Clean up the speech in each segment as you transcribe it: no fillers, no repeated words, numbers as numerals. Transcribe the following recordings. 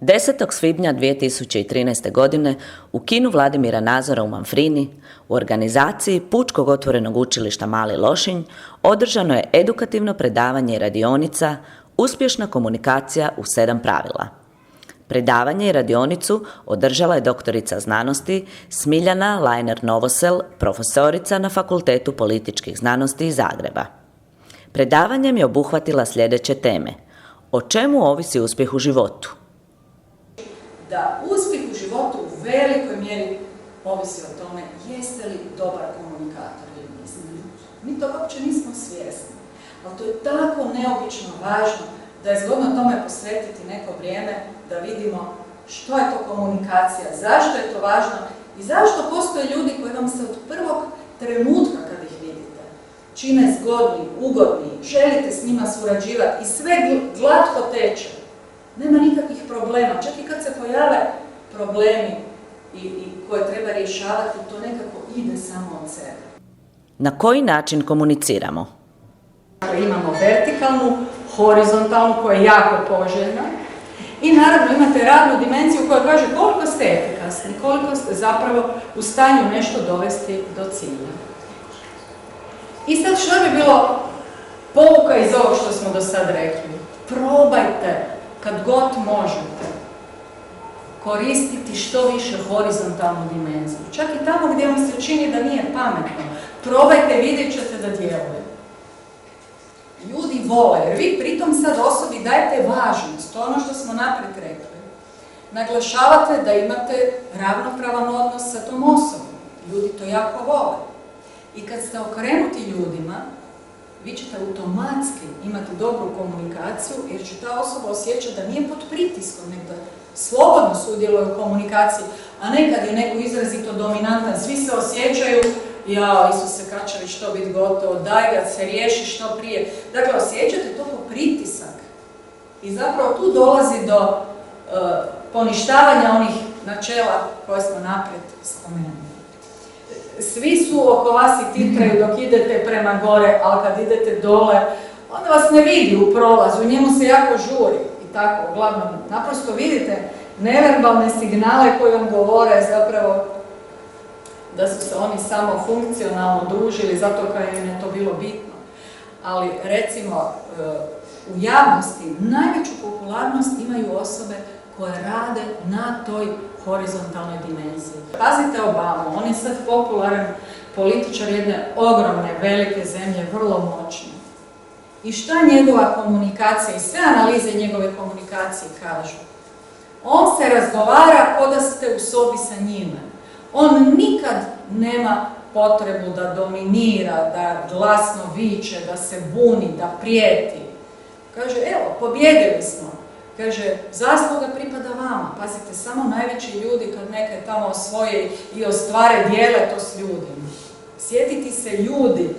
10. svibnja 2013. godine u kinu Vladimira Nazora u Manfrini u organizaciji Pučkog otvorenog učilišta Mali Lošinj održano je edukativno predavanje i radionica Uspješna komunikacija u 7 pravila. Predavanje i radionicu održala je doktorica znanosti Smiljana Lajner-Novosel, profesorica na Fakultetu političkih znanosti iz Zagreba. Predavanjem je obuhvatila sljedeće teme: o čemu ovisi uspjeh u životu? Da uspjeh u životu u velikoj mjeri ovisi o tome jeste li dobar komunikator ili niste. Mi to uopće nismo svjesni, ali to je tako neobično važno da je zgodno tome posvetiti neko vrijeme da vidimo što je to komunikacija, zašto je to važno i zašto postoje ljudi koji vam se od prvog trenutka kad ih vidite čine zgodni, ugodni, želite s njima surađivati i sve glatko teče. Nema nikakvih problema, čak i kad se pojave problemi i koje treba rješavati, to nekako ide samo od sebe. Na koji način komuniciramo? Imamo vertikalnu, horizontalnu koja je jako poželjna i naravno imate radnu dimenziju koja kaže koliko ste efikasni, koliko ste zapravo u stanju nešto dovesti do cilja. I sad što bi bilo pouka iz ovog što smo do sad rekli? Probajte kad god možete koristiti što više horizontalnu dimenziju. Čak i tamo gdje vam se čini da nije pametno. Probajte, vidjet ćete da djeluje. Ljudi vole, jer vi pritom sad osobi dajete važnost, to ono što smo naprijed rekli. Naglašavate da imate ravnopravan odnos sa tom osobom. Ljudi to jako vole. I kad ste okrenuti ljudima, vi ćete automatski imati dobru komunikaciju jer će ta osoba osjećati da nije pod pritiskom, nego da slobodno sudjeluje u komunikaciji, a ne kad je neko izrazito dominantan, svi se osjećaju, ja, Isuse, kad će već to biti gotovo, daj ga se riješi što prije. Dakle, osjećate to kao pritisak. I zapravo tu dolazi do poništavanja onih načela koje smo naprijed spomenuli. Svi su oko vas i titraju dok idete prema gore, ali kad idete dole, onda vas ne vidi u prolazu, njemu se jako žuri i tako, uglavnom, naprosto vidite neverbalne signale koje vam govore zapravo da su se oni samo funkcionalno družili zato kad im je to bilo bitno. Ali recimo u javnosti najveću popularnost imaju osobe koje rade na toj horizontalnoj dimenziji. Pazite Obamu, on je sad popularan političar jedne ogromne, velike zemlje, vrlo moćne. I šta njegova komunikacija i sve analize njegove komunikacije kažu? On se razgovara kao da ste u sobi sa njime. On nikad nema potrebu da dominira, da glasno viče, da se buni, da prijeti. Kaže, evo, pobjedili smo. Kaže, zasluga pripada vama. Pazite, samo najveći ljudi kad neke tamo osvoje i ostvare, dijele to s ljudima. Sjetiti se ljudi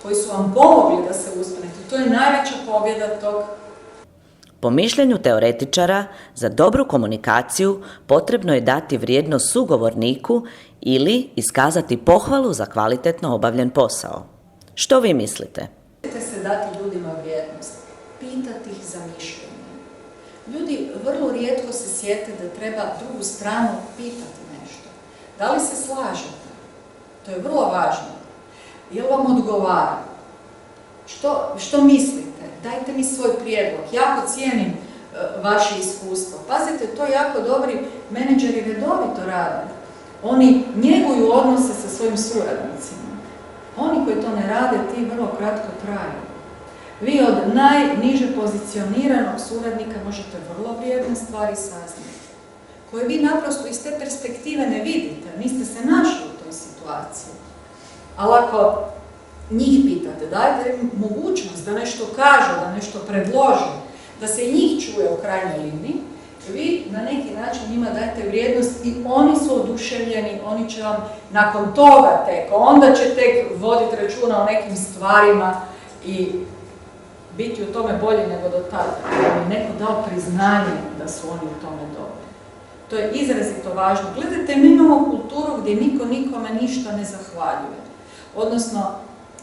koji su vam pomogli da se uspnete. To je najveća pobjeda tog. Po mišljenju teoretičara, za dobru komunikaciju potrebno je dati vrijednost sugovorniku ili iskazati pohvalu za kvalitetno obavljen posao. Što vi mislite? Možete se dati ljudima vrijednost, pitati ih za mišljenje. Ljudi vrlo rijetko se sjete da treba drugu stranu pitati nešto. Da li se slažete? To je vrlo važno. Jel vam odgovara? Što mislite? Dajte mi svoj prijedlog. Jako cijenim vaše iskustvo. Pazite, to jako dobri menadžeri redovito rade. Oni njeguju odnose sa svojim suradnicima. Oni koji to ne rade, ti vrlo kratko traju. Vi od najniže pozicioniranog suradnika možete vrlo vrijedne stvari saznati, koje vi naprosto iz te perspektive ne vidite, niste se našli u toj situaciji. Ali ako njih pitate, dajte im mogućnost da nešto kažu, da nešto predlože, da se i njih čuje u krajnjoj liniji, vi na neki način njima dajete vrijednost i oni su oduševljeni, oni će vam nakon toga onda će tek voditi računa o nekim stvarima i biti u tome bolji nego do tada. Da bi neko dao priznanje da su oni u tome dobri. To je izrazito važno. Gledajte, mi imamo kulturu gdje niko nikome ništa ne zahvaljuje. Odnosno,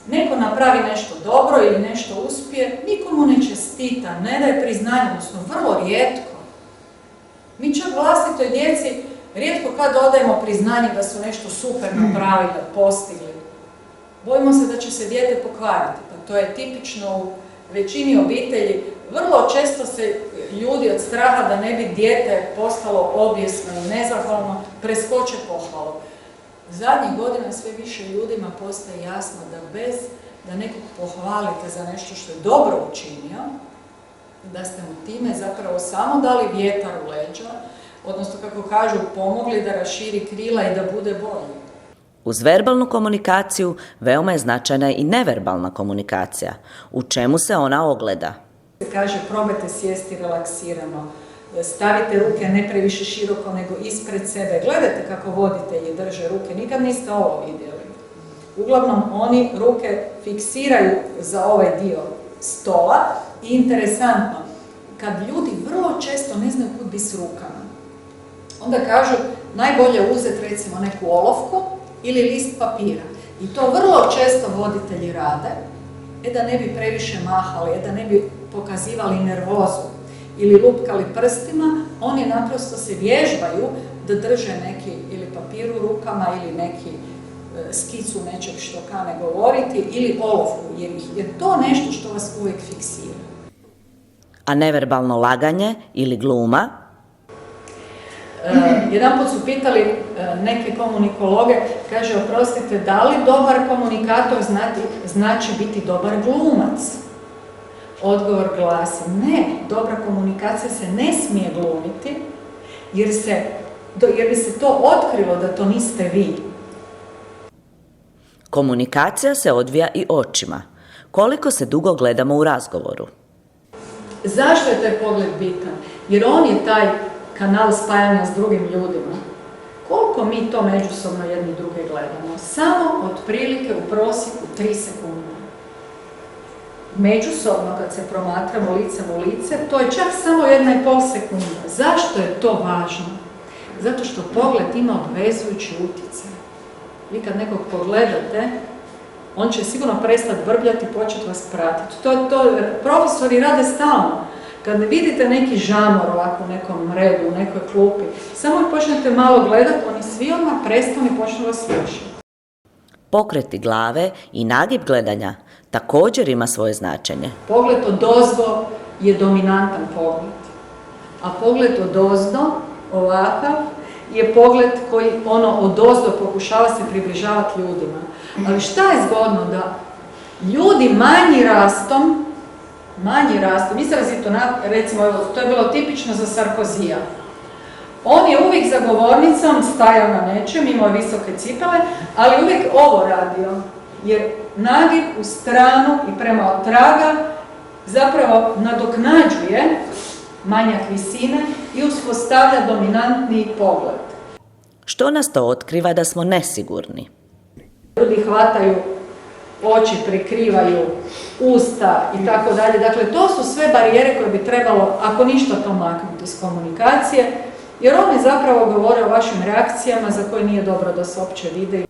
neko napravi nešto dobro ili nešto uspije, nikomu ne čestita, ne daje priznanje, odnosno vrlo rijetko. Mi čak vlastitoj djeci rijetko kad odajemo priznanje da su nešto super napravili, postigli. Bojimo se da će se dijete pokvariti, pa to je tipično u većini obitelji. Vrlo često se ljudi od straha da ne bi dijete postalo obijesno i nezahvalno preskoče pohvalu. Zadnjih godina sve više ljudima postaje jasno da bez da nekog pohvalite za nešto što je dobro učinio, da ste mu time zapravo samo dali vjetar u leđa, odnosno kako kažu pomogli da raširi krila i da bude bolji. Uz verbalnu komunikaciju veoma je značajna i neverbalna komunikacija. U čemu se ona ogleda? Kaže, probajte sjesti relaksirano, stavite ruke ne previše široko nego ispred sebe. Gledajte kako voditelji drže ruke, nikad niste ovo vidjeli. Uglavnom oni ruke fiksiraju za ovaj dio stola i interesantno, kad ljudi vrlo često ne znaju kud bi s rukama, onda kažu najbolje uzeti recimo neku olovku ili list papira. I to vrlo često voditelji rade, da ne bi previše mahali, da ne bi pokazivali nervozu ili lupkali prstima, oni naprosto se vježbaju da drže neki ili papir u rukama ili neki skicu nečeg što kane govoriti ili olovku, jer je to nešto što vas uvijek fiksira. A neverbalno laganje ili gluma? Jedanput su pitali neke komunikologe, kaže, oprostite, da li dobar komunikator znači biti dobar glumac? Odgovor glasi, ne, dobra komunikacija se ne smije glumiti, jer bi se to otkrilo da to niste vi. Komunikacija se odvija i očima. Koliko se dugo gledamo u razgovoru? Zašto je taj pogled bitan? Jer on je taj kanal spajanja s drugim ljudima. Koliko mi to međusobno jedni druge gledamo? Samo otprilike u prosjeku 3 sekunde. Međusobno, kad se promatramo licem u lice, to je čak samo 1,5 sekunde. Zašto je to važno? Zato što pogled ima obvezujući utjecaj. Vi kad nekog pogledate, on će sigurno prestati brbljati i početi vas pratiti. To profesori rade stalno. Kad vidite neki žamor ovako u nekom redu, u nekoj klupi, samo počnete malo gledati, oni svi odmah prestanu i počnu vas slušati. Pokreti glave i nagib gledanja također ima svoje značenje. Pogled odozgo je dominantan pogled, a pogled odozdo, ovakav, je pogled koji odozdo pokušava se približavati ljudima. Ali šta je zgodno? Da ljudi manji rastom, izrazito, recimo, to je bilo tipično za Sarkozija. On je uvijek za govornicom stajao na nečem, imao je visoke cipele, ali uvijek ovo radio. Jer nagib u stranu i prema otraga zapravo nadoknađuje manjak visine i uspostavlja dominantni pogled. Što nas to otkriva da smo nesigurni? Ljudi hvataju oči, prekrivaju usta i tako dalje. Dakle, to su sve barijere koje bi trebalo, ako ništa, to maknuti iz komunikacije, jer oni zapravo govore o vašim reakcijama za koje nije dobro da se uopće vide.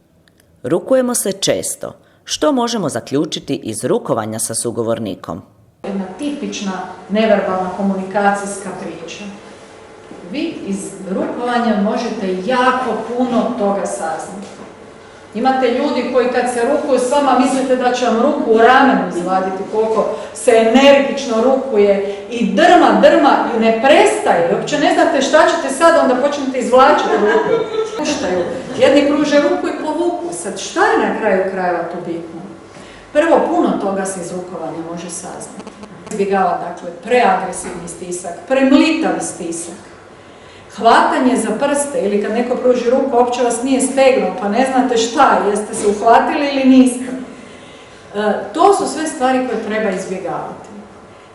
Rukujemo se često. Što možemo zaključiti iz rukovanja sa sugovornikom? Jedna tipična neverbalna komunikacijska priča. Vi iz rukovanja možete jako puno toga saznati. Imate ljudi koji kad se rukuju s vama mislite da će vam ruku u ramenu izvaditi, koliko se energično rukuje i drma i ne prestaje. Uopće ne znate šta ćete sad, onda počnete izvlačiti ruku. Puštaju. Jedni pruže ruku i povuku. Sad šta je na kraju krajeva tu bitno? Prvo, puno toga se iz rukovanja može saznati. Izbjegava, dakle, preagresivni stisak, premlitavi stisak. Hvatanje za prste ili kad neko pruži ruku, uopće vas nije stegnuo, pa ne znate šta, jeste se uhvatili ili niste. To su sve stvari koje treba izbjegavati.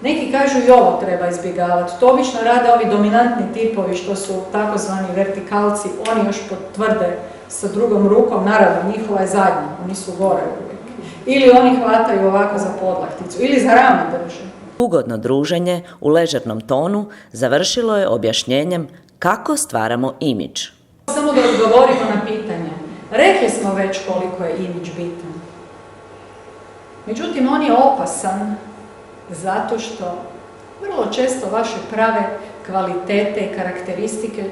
Neki kažu i ovo treba izbjegavati. To obično rade ovi dominantni tipovi što su takozvani vertikalci, oni još potvrde sa drugom rukom, naravno njihova je zadnja, oni su gore uvijek. Ili oni hvataju ovako za podlakticu, ili za rame drže. Ugodno druženje u ležernom tonu završilo je objašnjenjem kako stvaramo imidž. Samo da odgovorimo na pitanje. Rekli smo već koliko je imidž bitan. Međutim, on je opasan zato što vrlo često vaše prave kvalitete i karakteristike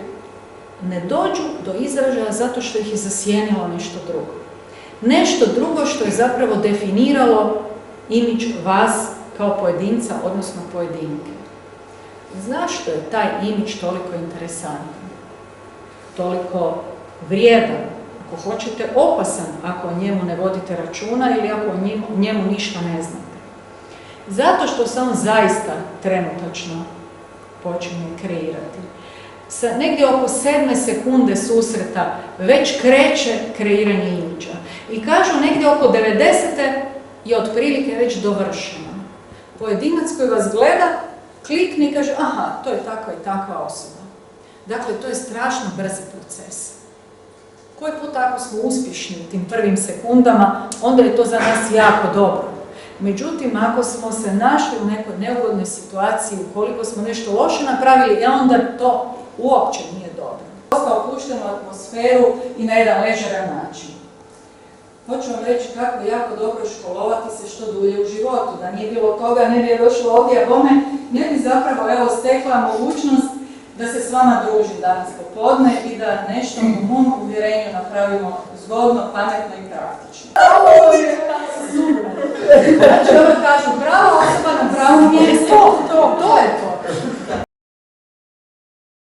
ne dođu do izražaja zato što ih je zasjenilo nešto drugo. Nešto drugo što je zapravo definiralo imidž vas kao pojedinca, odnosno pojedinke. Zašto je taj imidž toliko interesantan? Toliko vrijedan, ako hoćete opasan, ako o njemu ne vodite računa ili ako o njemu ništa ne znate. Zato što se on zaista trenutačno počinje kreirati. Sa negdje oko 7. sekunde susreta već kreće kreiranje imidža. I kažu negdje oko 90. je otprilike već dovršeno. Pojedinac koji vas gleda, klikne i kaže, aha, to je takva i takva osoba. Dakle, to je strašno brzi proces. Koji put ako smo uspješni u tim prvim sekundama, onda je to za nas jako dobro. Međutim, ako smo se našli u nekoj neugodnoj situaciji, ukoliko smo nešto loše napravili, onda to uopće nije dobro. Dosta opuštenu atmosferu i na jedan ležeran način. Hoću vam reći kako je jako dobro školovati se što dulje u životu. Da nije bilo toga, ne bi je došlo ovdje, a bome ne bi zapravo stekla mogućnost da se s vama družim danas popodne i da nešto u mom uvjerenju napravimo zgodno, pametno i praktično. Znači, ovo kažu, prava osoba na pravom mjestu, to je to.